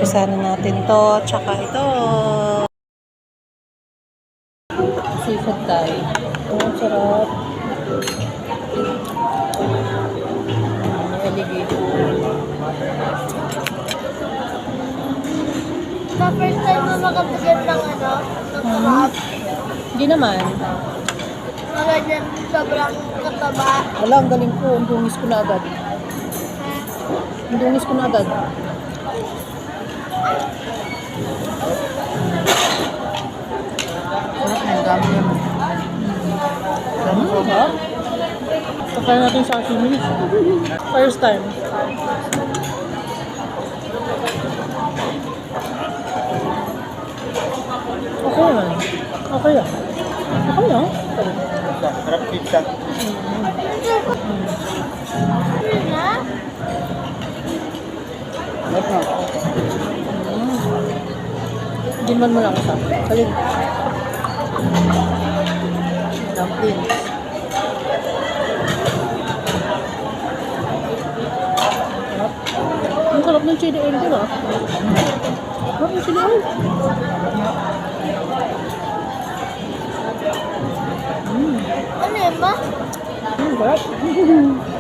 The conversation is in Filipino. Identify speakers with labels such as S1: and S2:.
S1: Umpisa na natin to. Tsaka ito. Seafood Thai. Ang sarap. Alligator.
S2: Sa first time mo makapagyan ng ano, ng crab,
S1: Hindi naman.
S2: ganyan sobrang kataba.
S1: Wala, ang galing ko. Ang dungis ko na agad. Ang dungis ko na agad. Ang dami yan. Sarap. Sakay natin sa sashimi. First time. Okay naman. Okay lang. Okay lang.
S3: Sarap pizza.
S2: Yun na.
S3: Sarap na.
S1: Hindi man mo lang sa kalig. Dumplings. Sarap. Ang sarap ng chili oil ko ah. Sarap ng chili oil.
S2: Ano yun ba?
S1: Sarap.